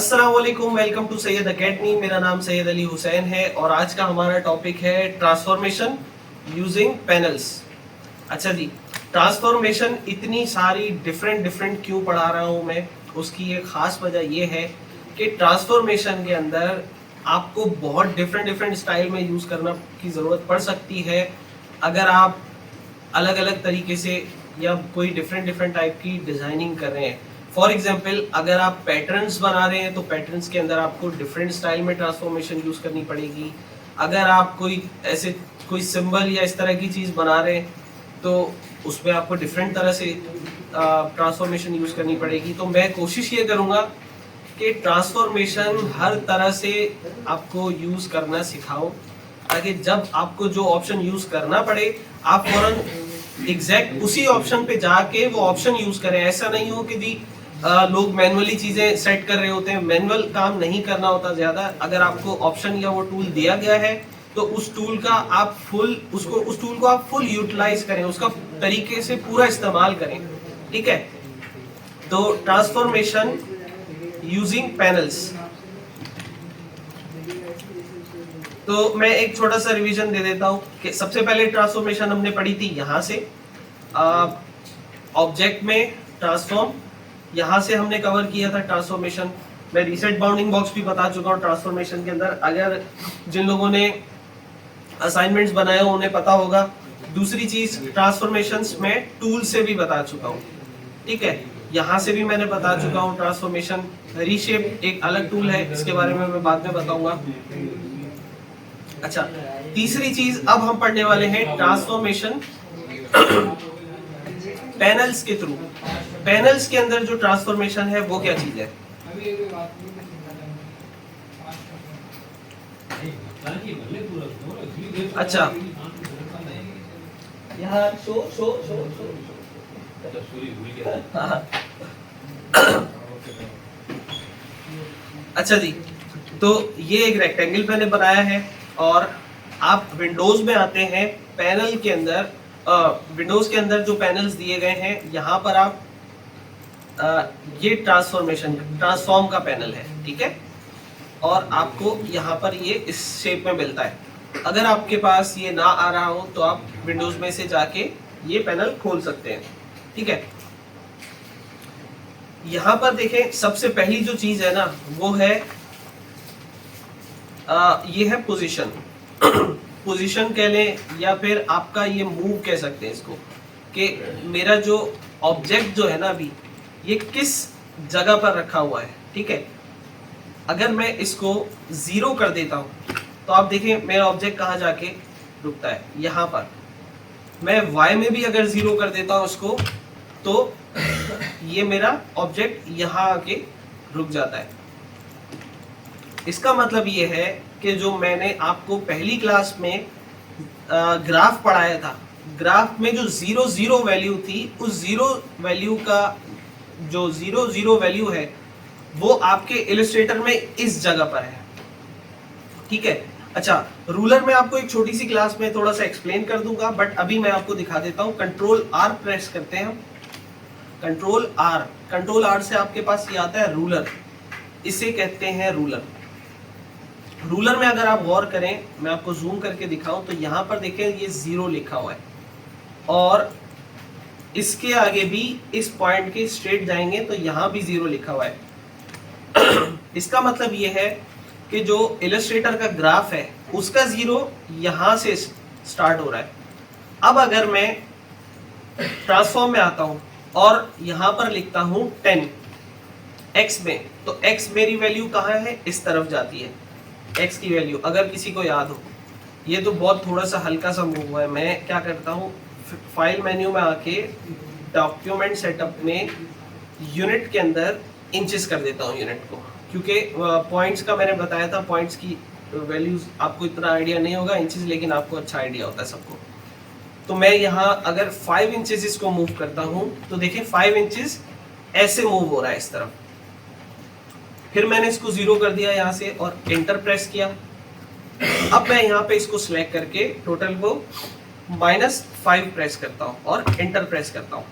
अस्सलाम वालेकुम, welcome to Syed academy. मेरा नाम सैयद अली हुसैन है और आज का हमारा टॉपिक है ट्रांसफॉर्मेशन यूजिंग पैनल्स। अच्छा जी, ट्रांसफॉर्मेशन इतनी सारी डिफरेंट डिफरेंट क्यों पढ़ा रहा हूँ मैं, उसकी एक खास वजह ये है कि ट्रांसफॉर्मेशन के अंदर आपको बहुत डिफरेंट डिफरेंट स्टाइल में यूज़ करना की ज़रूरत पड़ सकती है अगर आप अलग अलग तरीके से या कोई डिफरेंट डिफरेंट टाइप की डिज़ाइनिंग कर रहे हैं। फॉर एग्जाम्पल, अगर आप पैटर्न्स बना रहे हैं तो पैटर्न्स के अंदर आपको डिफरेंट स्टाइल में ट्रांसफॉर्मेशन यूज़ करनी पड़ेगी। अगर आप कोई सिंबल या इस तरह की चीज़ बना रहे हैं तो उसमें आपको डिफरेंट तरह से ट्रांसफॉर्मेशन यूज़ करनी पड़ेगी। तो मैं कोशिश ये करूँगा कि ट्रांसफॉर्मेशन हर तरह से आपको यूज़ करना सिखाऊं, ताकि जब आपको जो ऑप्शन यूज़ करना पड़े आप फौरन एग्जैक्ट उसी ऑप्शन पे जाके वो ऑप्शन यूज़ करें। ऐसा नहीं हो कि जी लोग मैनुअली चीज़ें सेट कर रहे होते हैं। मैनुअल काम नहीं करना होता ज़्यादा। अगर आपको ऑप्शन या वो टूल दिया गया है तो उस टूल को आप फुल यूटिलाइज करें, उसका तरीके से पूरा इस्तेमाल करें। ठीक है, तो ट्रांसफॉर्मेशन यूजिंग पैनल्स। तो मैं एक छोटा सा रिवीजन दे देता हूँ कि सबसे पहले ट्रांसफॉर्मेशन हमने पढ़ी थी यहाँ से ऑब्जेक्ट में ट्रांसफॉर्म, यहाँ से हमने कवर किया था ट्रांसफॉर्मेशन। मैं रीसेट बाउंडिंग बॉक्स भी बता चुका हूँ ट्रांसफॉर्मेशन के अंदर। अगर जिन लोगों ने असाइनमेंट्स बनाए हो उन्हें पता होगा। दूसरी चीज, ट्रांसफॉर्मेशंस में टूल से भी बता चुका हूँ। ठीक है, यहाँ से भी मैंने बता चुका हूँ ट्रांसफॉर्मेशन। रीशेप एक अलग टूल है, इसके बारे में मैं बाद में बताऊंगा। अच्छा, तीसरी चीज अब हम पढ़ने वाले हैं ट्रांसफॉर्मेशन पैनल्स के थ्रू। पैनल्स के अंदर जो ट्रांसफॉर्मेशन है वो क्या चीज है? अच्छा, यार शो अच्छा जी, तो ये एक रेक्टेंगल मैंने बनाया है और आप विंडोज में आते हैं। पैनल के अंदर विंडोज के अंदर जो पैनल्स दिए गए हैं यहाँ पर आप ये ट्रांसफॉर्म का पैनल है। ठीक है, और आपको यहाँ पर ये इस शेप में मिलता है। अगर आपके पास ये ना आ रहा हो तो आप विंडोज में से जाके ये पैनल खोल सकते हैं। ठीक है, यहाँ पर देखें, सबसे पहली जो चीज है ना वो है ये है पोजीशन। पोजीशन कह लें या फिर आपका ये मूव कह सकते हैं इसको, कि मेरा जो ऑब्जेक्ट जो है ना अभी ये किस जगह पर रखा हुआ है। ठीक है, अगर मैं इसको 0 कर देता हूं तो आप देखें मेरा ऑब्जेक्ट कहाँ जाके रुकता है, यहाँ पर। मैं y में भी अगर 0 कर देता हूं उसको तो ये मेरा ऑब्जेक्ट यहाँ आके रुक जाता है। इसका मतलब ये है कि जो मैंने आपको पहली क्लास में ग्राफ पढ़ाया था, ग्राफ में जो 0 0 वैल्यू थी, उस 0 वैल्यू का जो 0 0 वैल्यू है वो आपके इलस्ट्रेटर में इस जगह पर है। ठीक है, अच्छा, रूलर में आपको एक छोटी सी क्लास में थोड़ा सा एक्सप्लेन कर दूंगा, बट अभी मैं आपको दिखा देता हूँ। कंट्रोल R प्रेस करते हैं हम। कंट्रोल R से आपके पास ये आता है रूलर, इसे कहते हैं रूलर। रूलर में अगर आप गौर करें, मैं आपको जूम करके दिखाऊं तो यहाँ पर देखें ये 0 लिखा हुआ है और इसके आगे भी इस पॉइंट के स्ट्रेट जाएंगे तो यहाँ भी 0 लिखा हुआ है। इसका मतलब ये है कि जो इलस्ट्रेटर का ग्राफ है उसका 0 यहाँ से स्टार्ट हो रहा है। अब अगर मैं ट्रांसफॉर्म में आता हूँ और यहाँ पर लिखता हूँ 10 x में, तो x मेरी वैल्यू कहाँ है? इस तरफ जाती है x की वैल्यू, अगर किसी को याद हो। ये तो बहुत थोड़ा सा हल्का सा मूव हुआ है। मैं क्या करता हूँ, फाइल मेन्यू में आके डॉक्यूमेंट सेटअप में यूनिट के अंदर इंचेस कर देता हूँ यूनिट को, क्योंकि पॉइंट्स का मैंने बताया था, पॉइंट्स की वैल्यूज आपको इतना आइडिया नहीं होगा इंचेस, लेकिन आपको अच्छा आइडिया होता है सबको। तो मैं यहाँ अगर 5 इंचेस इसको मूव करता हूँ तो देखिए 5 इंचेस ऐसे मूव हो रहा है इस तरफ। फिर मैंने इसको 0 कर दिया यहाँ से और एंटर प्रेस किया। अब मैं यहाँ पे इसको सिलेक्ट करके टोटल को -5 प्रेस करता हूँ और एंटर प्रेस करता हूँ।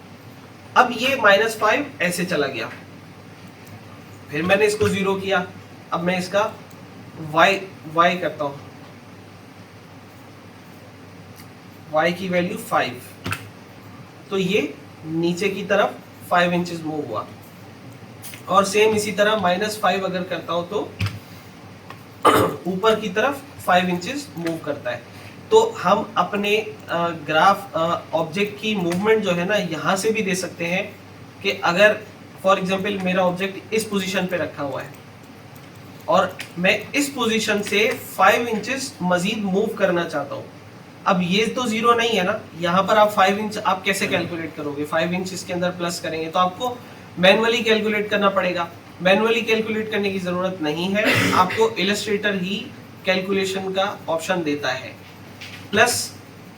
अब ये -5 ऐसे चला गया। फिर मैंने इसको 0 किया, अब मैं इसका y करता हूं, y की वैल्यू 5, तो ये नीचे की तरफ 5 इंचेस मूव हुआ। और सेम इसी तरह -5 अगर करता हूं तो ऊपर की तरफ 5 इंचेस मूव करता है। तो हम अपने ग्राफ ऑब्जेक्ट की मूवमेंट जो है ना यहाँ से भी दे सकते हैं कि अगर फॉर एग्जांपल मेरा ऑब्जेक्ट इस पोजीशन पे रखा हुआ है और मैं इस पोजीशन से 5 इंचेस मजीद मूव करना चाहता हूँ। अब ये तो 0 नहीं है ना, यहाँ पर आप 5 इंच आप कैसे कैलकुलेट करोगे? 5 इंच इसके अंदर प्लस करेंगे तो आपको मैनुअली कैलकुलेट करना पड़ेगा। मैनुअली कैलकुलेट करने की जरूरत नहीं है, आपको इलस्ट्रेटर ही कैलकुलेशन का ऑप्शन देता है। प्लस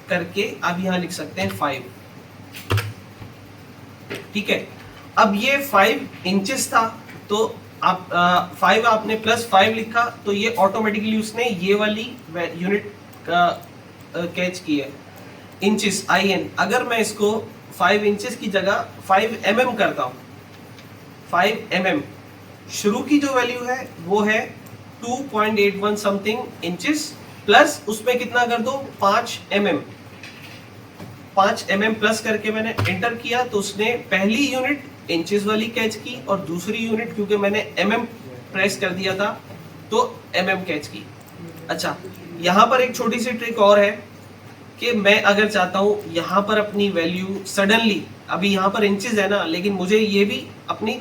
करके आप यहाँ लिख सकते हैं 5, ठीक है। अब ये 5 इंचेस था तो आप 5 आपने +5 लिखा तो ये ऑटोमेटिकली उसने ये वाली यूनिट का कैच की है, इंचेस IN। अगर मैं इसको 5 इंचेस की जगह 5 mm करता हूँ, 5 mm शुरू की जो वैल्यू है वो है 2.81 समथिंग इंचेस, प्लस उसमें कितना कर दो 5 mm प्लस करके मैंने एंटर किया तो उसने पहली यूनिट इंचेस वाली कैच की और दूसरी यूनिट क्योंकि मैंने mm प्रेस कर दिया था तो mm कैच की। अच्छा, यहाँ पर एक छोटी सी ट्रिक और है कि मैं अगर चाहता हूँ यहाँ पर अपनी वैल्यू सडनली, अभी यहाँ पर इंचेस है ना, लेकिन मुझे ये भी अपनी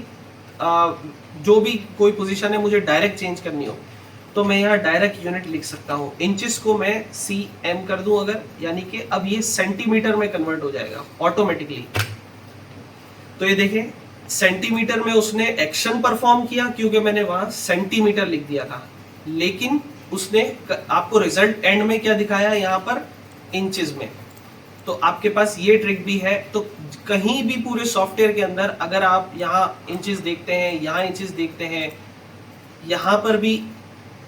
जो भी कोई पोजीशन है मुझे डायरेक्ट चेंज करनी हो तो मैं यहाँ डायरेक्ट यूनिट लिख सकता हूँ। इंचेस को मैं cm कर दूं अगर, यानी कि अब ये सेंटीमीटर में कन्वर्ट हो जाएगा ऑटोमेटिकली। तो ये देखें सेंटीमीटर में उसने एक्शन परफॉर्म किया क्योंकि मैंने वहां सेंटीमीटर लिख दिया था, लेकिन उसने आपको रिजल्ट एंड में क्या दिखाया यहाँ पर इंचेस में। तो आपके पास ये ट्रिक भी है। तो कहीं भी पूरे सॉफ्टवेयर के अंदर अगर आप यहाँ इंचेस देखते हैं, यहाँ इंचेस देखते हैं, यहाँ पर भी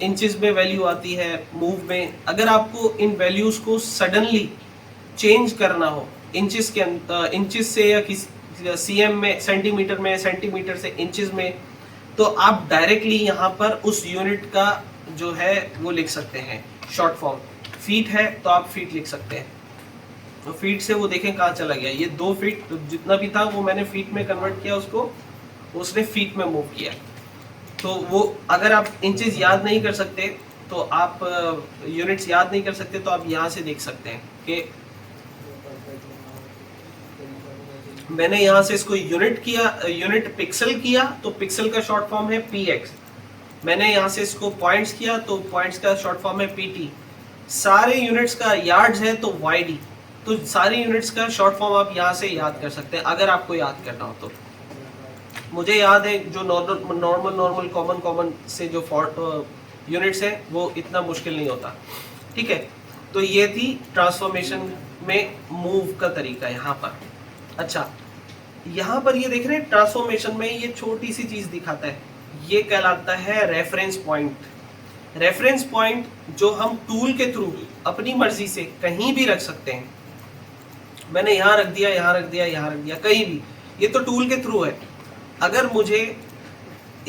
इंचेस में वैल्यू आती है मूव में, अगर आपको इन वैल्यूज को सडनली चेंज करना हो इंचेस के इंचेस से या किसी cm में, सेंटीमीटर में, सेंटीमीटर से इंचेस में, तो आप डायरेक्टली यहाँ पर उस यूनिट का जो है वो लिख सकते हैं शॉर्ट फॉर्म। फीट है तो आप फीट लिख सकते हैं, तो फीट से वो देखें कहाँ चला गया, ये 2 फीट तो जितना भी था वो मैंने फीट में कन्वर्ट किया उसको, उसने फीट में मूव किया। तो वो अगर आप इंचेस याद नहीं कर सकते तो आप यूनिट्स याद नहीं कर सकते तो आप यहाँ से देख सकते हैं कि मैंने यहाँ से इसको यूनिट किया, यूनिट पिक्सल किया तो पिक्सल का शॉर्ट फॉर्म है px। मैंने यहाँ से इसको पॉइंट्स किया तो पॉइंट्स का शॉर्ट फॉर्म है pt। सारे यूनिट्स का यार्ड्स है तो yd। तो सारे यूनिट्स का शॉर्ट फॉर्म आप यहाँ से याद कर सकते हैं अगर आपको याद करना हो तो। मुझे याद है जो नॉर्मल कॉमन से जो यूनिट्स हैं वो इतना मुश्किल नहीं होता, ठीक है। तो ये थी ट्रांसफॉर्मेशन में मूव का तरीका यहाँ पर। अच्छा, यहाँ पर ये देख रहे हैं ट्रांसफॉर्मेशन में ये छोटी सी चीज दिखाता है, ये कहलाता है रेफरेंस पॉइंट। रेफरेंस पॉइंट जो हम टूल के थ्रू अपनी मर्जी से कहीं भी रख सकते हैं। मैंने यहाँ रख दिया, यहाँ रख दिया, यहाँ रख दिया, कहीं भी, ये तो टूल के थ्रू है। अगर मुझे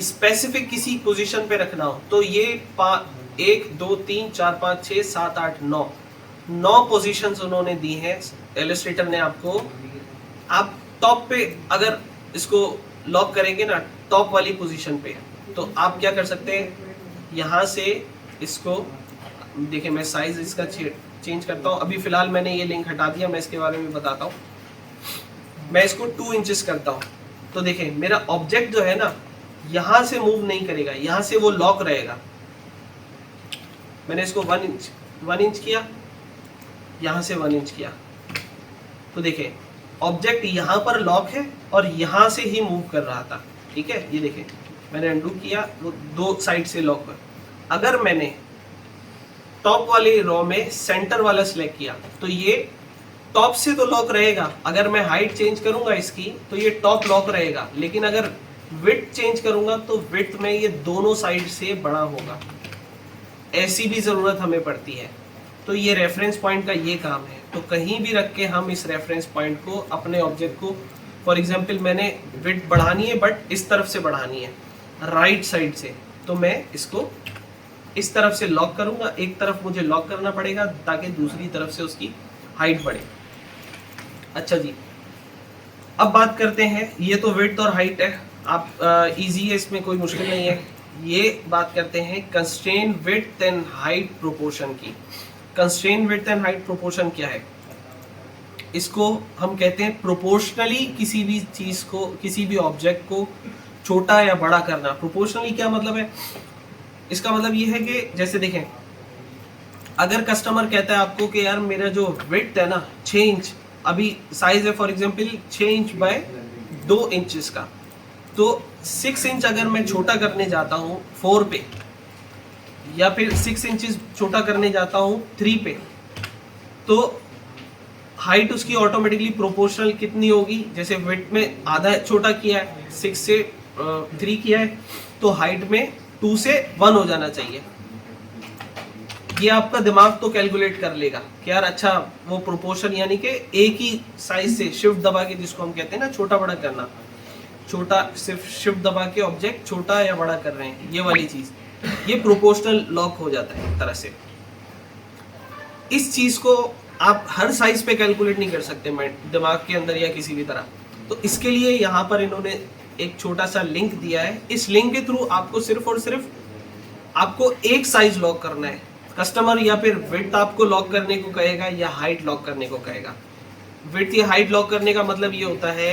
स्पेसिफिक किसी पोजीशन पे रखना हो तो ये 1 2 3 4 5 6 7 8 9 पोजीशंस उन्होंने दी हैं इलस्ट्रेटर ने आपको। आप टॉप पे अगर इसको लॉक करेंगे ना टॉप वाली पोजीशन पे, तो आप क्या कर सकते हैं, यहाँ से इसको देखिए, मैं साइज इसका चेंज करता हूँ। अभी फिलहाल मैंने ये लिंक हटा दिया, मैं इसके बारे में बताता हूँ। मैं इसको 2 इंचेस करता हूँ तो देखें मेरा ऑब्जेक्ट जो है ना यहाँ से मूव नहीं करेगा, यहाँ से वो लॉक रहेगा। मैंने इसको 1 इंच किया, यहाँ से 1 इंच किया तो देखें ऑब्जेक्ट यहाँ पर लॉक है और यहाँ से ही मूव कर रहा था, ठीक है। ये देखें मैंने अनडू किया, वो 2 साइड से लॉक है। अगर मैंने टॉप वाली रो में सेंटर वाला सिलेक्ट किया तो ये टॉप से तो लॉक रहेगा। अगर मैं हाइट चेंज करूंगा इसकी तो ये टॉप लॉक रहेगा, लेकिन अगर विड्थ चेंज करूंगा तो विड्थ में ये दोनों साइड से बड़ा होगा। ऐसी भी जरूरत हमें पड़ती है। तो ये रेफरेंस पॉइंट का ये काम है। तो कहीं भी रख के हम इस रेफरेंस पॉइंट को अपने ऑब्जेक्ट को, फॉर एग्जांपल मैंने विड्थ बढ़ानी है बट इस तरफ से बढ़ानी है, राइट साइड से, तो मैं इसको इस तरफ से लॉक करूंगा, एक तरफ मुझे लॉक करना पड़ेगा ताकि दूसरी तरफ से उसकी हाइट बढ़े। अच्छा जी, अब बात करते हैं, ये तो विड्थ और हाइट है, आप इजी है, इसमें कोई मुश्किल नहीं है। ये बात करते हैं constrain width and height proportion की। Constrain width and height proportion क्या है? इसको हम कहते हैं प्रोपोर्शनली किसी भी चीज को, किसी भी ऑब्जेक्ट को छोटा या बड़ा करना। प्रोपोर्शनली क्या मतलब है? इसका मतलब ये है कि जैसे देखें, अगर कस्टमर कहता है आपको कि यार मेरा जो विड्थ है ना 6 इंच, अभी साइज है for example 6 inch by 2 inches का, तो 6 इंच अगर मैं छोटा करने जाता हूँ 4 पे, या फिर 6 इंचेस छोटा करने जाता हूँ 3 पे, तो हाइट उसकी ऑटोमेटिकली प्रोपोर्शनल कितनी होगी? जैसे विड्थ में आधा छोटा किया है, 6 से 3 किया है, तो हाइट में 2 से 1 हो जाना चाहिए। ये आपका दिमाग तो कैलकुलेट कर लेगा कि यार अच्छा वो प्रोपोर्शन, यानी कि एक ही साइज से शिफ्ट दबा के, जिसको हम कहते हैं ना छोटा बड़ा करना, छोटा सिर्फ शिफ्ट दबा के ऑब्जेक्ट छोटा या बड़ा कर रहे हैं, ये वाली चीज, ये प्रोपोर्शनल लॉक हो जाता है एक तरह से। इस चीज को आप हर साइज पे कैलकुलेट नहीं कर सकते दिमाग के अंदर या किसी भी तरह, तो इसके लिए यहाँ पर इन्होंने एक छोटा सा लिंक दिया है। इस लिंक के थ्रू आपको सिर्फ और सिर्फ आपको एक साइज लॉक करना है। कस्टमर या फिर विड्थ आपको लॉक करने को कहेगा या हाइट लॉक करने को कहेगा। विड्थ या हाइट लॉक करने का मतलब ये होता है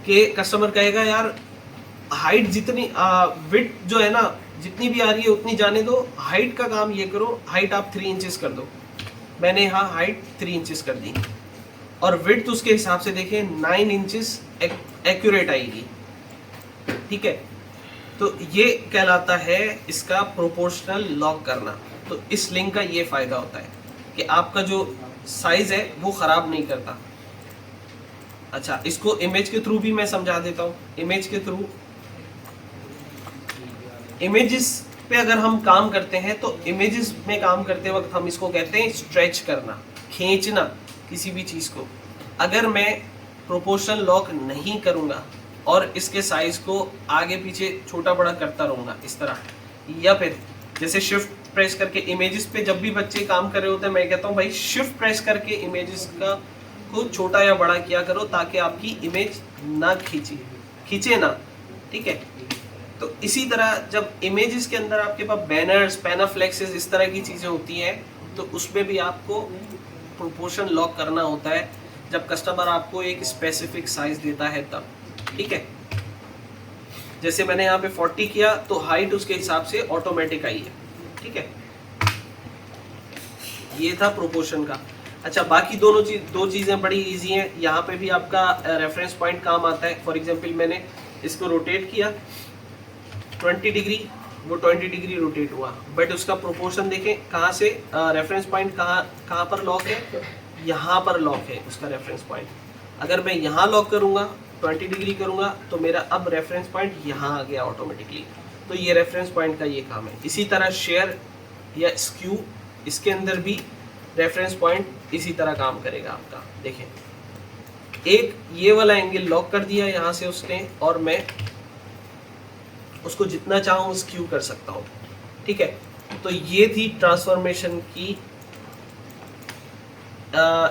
कि कस्टमर कहेगा यार हाइट जितनी, विड्थ जो है ना जितनी भी आ रही है उतनी जाने दो, हाइट का काम ये करो, हाइट आप 3 इंचेस कर दो। मैंने यहाँ हाइट 3 इंचेस कर दी, और विड्थ उसके हिसाब से देखें 9 इंचेस एक्यूरेट आएगी, ठीक है। तो ये कहलाता है इसका प्रोपोर्शनल लॉक करना। तो इस लिंक का ये फायदा होता है कि आपका जो साइज है वो खराब नहीं करता। अच्छा, इसको इमेज के थ्रू भी मैं समझा देता हूँ। इमेज के थ्रू, इमेजेस पे अगर हम काम करते हैं तो इमेजेस में काम करते वक्त हम इसको कहते हैं स्ट्रेच करना, खींचना किसी भी चीज को। अगर मैं प्रोपोर्शनल लॉक नहीं करूंगा और इसके साइज को आगे पीछे छोटा बड़ा करता रहूंगा इस तरह, या फिर जैसे शिफ्ट प्रेस करके इमेजेस पे जब भी बच्चे काम कर रहे होते हैं, मैं कहता हूँ भाई शिफ्ट प्रेस करके इमेजेस का को छोटा या बड़ा किया करो ताकि आपकी इमेज ना खींचे ना, ठीक है। तो इसी तरह जब इमेजेस के अंदर आपके पास बैनर्स, पैनाफ्लेक्सेस, इस तरह की चीज़ें होती हैं, तो उसमें भी आपको प्रोपोर्शन लॉक करना होता है जब कस्टमर आपको एक स्पेसिफिक साइज देता है तब, ठीक है। जैसे मैंने यहाँ पे 40 किया तो हाइट उसके हिसाब से ऑटोमेटिक आई है, ठीक है। ये था प्रोपोर्शन का। अच्छा, बाकी दो चीज़ें बड़ी इजी हैं। यहाँ पे भी आपका रेफरेंस पॉइंट काम आता है। फॉर एग्जांपल मैंने इसको रोटेट किया 20 डिग्री, वो 20 डिग्री रोटेट हुआ, बट उसका प्रोपोर्शन देखें कहाँ से, रेफरेंस पॉइंट कहाँ पर लॉक है, यहाँ पर लॉक है उसका रेफरेंस पॉइंट। अगर मैं यहाँ लॉक करूँगा 20 डिग्री करूँगा तो मेरा अब रेफरेंस पॉइंट यहाँ आ गया ऑटोमेटिकली। तो ये रेफरेंस पॉइंट का ये काम है। इसी तरह शेयर या स्क्यू, इसके अंदर भी रेफरेंस पॉइंट इसी तरह काम करेगा आपका। देखें, एक ये वाला एंगल लॉक कर दिया यहाँ से उसने, और मैं उसको जितना चाहूँ स्क्यू कर सकता हूँ, ठीक है। तो ये थी ट्रांसफॉर्मेशन की।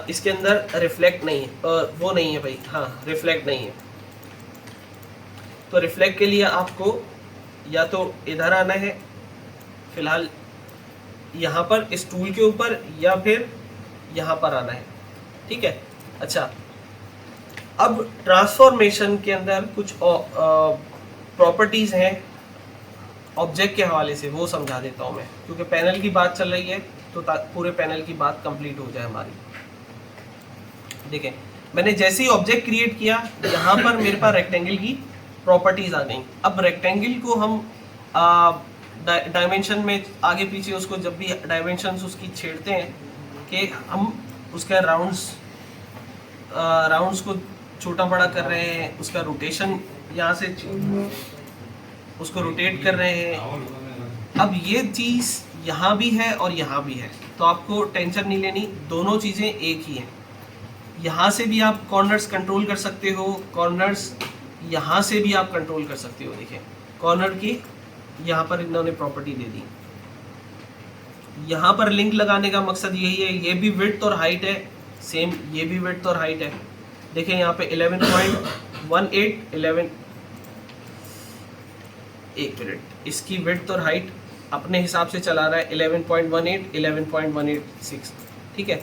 इसके अंदर रिफ्लेक्ट नहीं है, वो नहीं है भाई, हाँ रिफ्लेक्ट नहीं है। तो रिफ्लेक्ट के लिए आपको या तो इधर आना है, फिलहाल यहाँ पर इस टूल के ऊपर, या फिर यहाँ पर आना है, ठीक है। अच्छा, अब ट्रांसफॉर्मेशन के अंदर कुछ प्रॉपर्टीज हैं ऑब्जेक्ट के हवाले से, वो समझा देता हूँ मैं, क्योंकि पैनल की बात चल रही है तो पूरे पैनल की बात कंप्लीट हो जाए हमारी। देखें, मैंने जैसे ही ऑब्जेक्ट क्रिएट किया, यहाँ पर मेरे पास रेक्टेंगल की प्रॉपर्टीज आ गई। अब रेक्टेंगल को हम डायमेंशन में आगे पीछे उसको जब भी डायमेंशंस उसकी छेड़ते हैं कि हम उसका राउंड्स को छोटा बड़ा कर रहे हैं, उसका रोटेशन यहाँ से उसको रोटेट कर रहे हैं। अब ये चीज़ यहाँ भी है और यहाँ भी है, तो आपको टेंशन नहीं लेनी, दोनों चीज़ें एक ही हैं। यहाँ से भी आप कॉर्नर्स कंट्रोल कर सकते हो, कॉर्नर्स यहाँ से भी आप कंट्रोल कर सकते हो। देखिए, कॉर्नर की यहाँ पर इन्होंने प्रॉपर्टी दे दी। यहाँ पर लिंक लगाने का मकसद यही है, ये भी विड्थ और हाइट है सेम, ये भी विड्थ और हाइट है। देखें यहाँ पे 11.18 एक मिनट, इसकी विड्थ और हाइट अपने हिसाब से चला रहा है 11.18 11.186, ठीक है।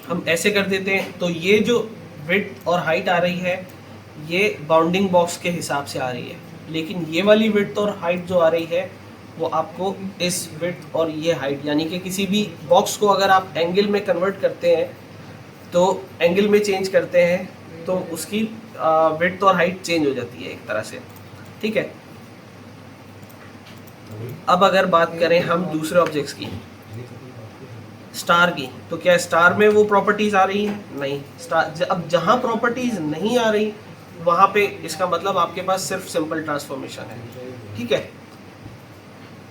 हम ऐसे कर देते हैं, तो ये जो विड्थ और हाइट आ रही है ये बाउंडिंग बॉक्स के हिसाब से आ रही है, लेकिन ये वाली विड्थ और हाइट जो आ रही है वो आपको इस विड्थ और ये हाइट, यानी कि किसी भी बॉक्स को अगर आप एंगल में कन्वर्ट करते हैं तो एंगल में चेंज करते हैं तो उसकी विड्थ और हाइट चेंज हो जाती है एक तरह से, ठीक है। अब अगर बात करें हम दूसरे ऑब्जेक्ट्स की, स्टार की, तो क्या स्टार में वो प्रॉपर्टीज आ रही हैं? नहीं। स्टार अब जहाँ प्रॉपर्टीज नहीं आ रही वहाँ पे इसका मतलब आपके पास सिर्फ सिंपल ट्रांसफॉर्मेशन है, ठीक है।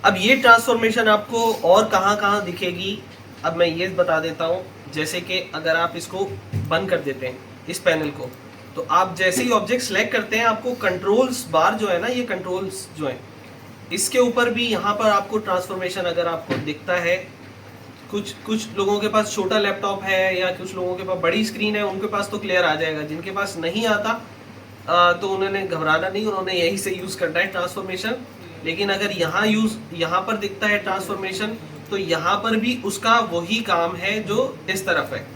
अब ये ट्रांसफॉर्मेशन आपको और कहाँ कहाँ दिखेगी, अब मैं ये बता देता हूँ। जैसे कि अगर आप इसको बंद कर देते हैं इस पैनल को, तो आप जैसे ही ऑब्जेक्ट सेलेक्ट करते हैं आपको कंट्रोल्स बार जो है ना, ये कंट्रोल्स जो है इसके ऊपर भी यहाँ पर आपको ट्रांसफॉर्मेशन अगर आपको दिखता है। कुछ लोगों के पास छोटा लैपटॉप है या कुछ लोगों के पास बड़ी स्क्रीन है, उनके पास तो क्लियर आ जाएगा। जिनके पास नहीं आता तो उन्होंने घबराना नहीं, उन्होंने यही से यूज़ करना है ट्रांसफॉर्मेशन। लेकिन अगर यहाँ पर दिखता है ट्रांसफॉर्मेशन, तो यहाँ पर भी उसका वही काम है जो इस तरफ है,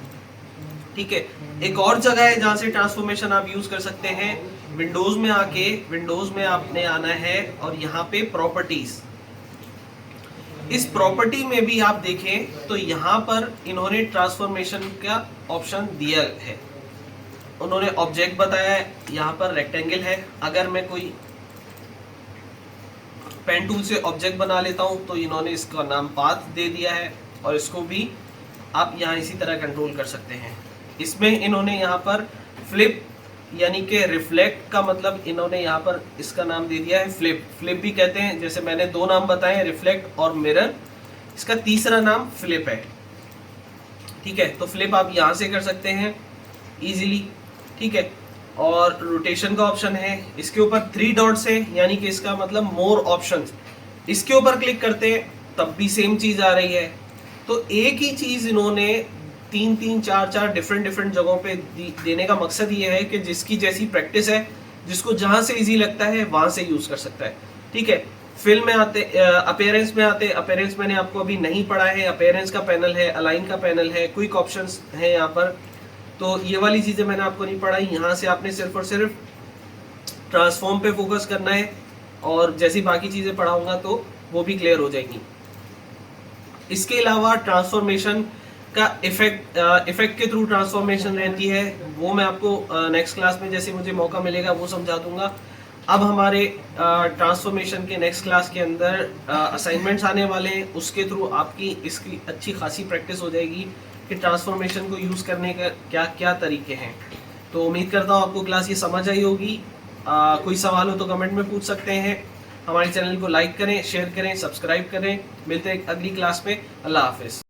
ठीक है। एक और जगह है जहाँ से ट्रांसफॉर्मेशन आप यूज कर सकते हैं, विंडोज में आके, विंडोज में आपने आना है और यहाँ पे प्रॉपर्टीज, इस प्रॉपर्टी में भी आप देखें तो यहाँ पर इन्होंने ट्रांसफॉर्मेशन का ऑप्शन दिया है। उन्होंने ऑब्जेक्ट बताया है, यहाँ पर रेक्टेंगल है। अगर मैं कोई पेन टूल से ऑब्जेक्ट बना लेता हूँ तो इन्होंने इसका नाम पाथ दे दिया है, और इसको भी आप यहाँ इसी तरह कंट्रोल कर सकते हैं। इसमें इन्होंने यहाँ पर फ्लिप यानी कि रिफ्लेक्ट का मतलब इन्होंने यहाँ पर इसका नाम दे दिया है फ्लिप। फ्लिप भी कहते हैं, जैसे मैंने दो नाम बताए हैं, रिफ्लेक्ट और मिरर, इसका तीसरा नाम फ्लिप है, ठीक है। तो फ्लिप आप यहाँ से कर सकते हैं इजीली, ठीक है। और रोटेशन का ऑप्शन है, इसके ऊपर 3 डॉट्स है, यानी कि इसका मतलब मोर ऑप्शंस। इसके ऊपर क्लिक करते हैं तब भी सेम चीज आ रही है। तो एक ही चीज इन्होंने 3-3, 4-4 डिफरेंट जगहों पे देने का मकसद ये है कि जिसकी जैसी प्रैक्टिस है, जिसको जहां से इजी लगता है वहां से यूज कर सकता है, ठीक है। फिल में आते, अपीयरेंस में आते, अपीयरेंस मैंने आपको अभी नहीं पढ़ा है। अपीयरेंस का पैनल है, अलाइन का पैनल है, क्विक ऑप्शंस है यहाँ पर। तो ये वाली चीजें मैंने आपको नहीं पढ़ाई। यहाँ से आपने सिर्फ और सिर्फ ट्रांसफॉर्म पे फोकस करना है, और जैसी बाकी चीजें पढ़ाऊंगा तो वो भी क्लियर हो जाएंगी। इसके अलावा ट्रांसफॉर्मेशन का इफेक्ट के थ्रू ट्रांसफॉर्मेशन रहती है, वो मैं आपको नेक्स्ट क्लास में जैसे मुझे मौका मिलेगा वो समझा दूंगा। अब हमारे ट्रांसफॉर्मेशन के नेक्स्ट क्लास के अंदर असाइनमेंट्स आने वाले हैं, उसके थ्रू आपकी इसकी अच्छी खासी प्रैक्टिस हो जाएगी कि ट्रांसफॉर्मेशन को यूज़ करने का क्या क्या तरीके हैं। तो उम्मीद करता हूँ आपको क्लास ये समझ आई होगी। कोई सवाल हो तो कमेंट में पूछ सकते हैं। हमारे चैनल को लाइक करें, शेयर करें, सब्सक्राइब करें। मिलते हैं अगली क्लास में। अल्लाह हाफिज़।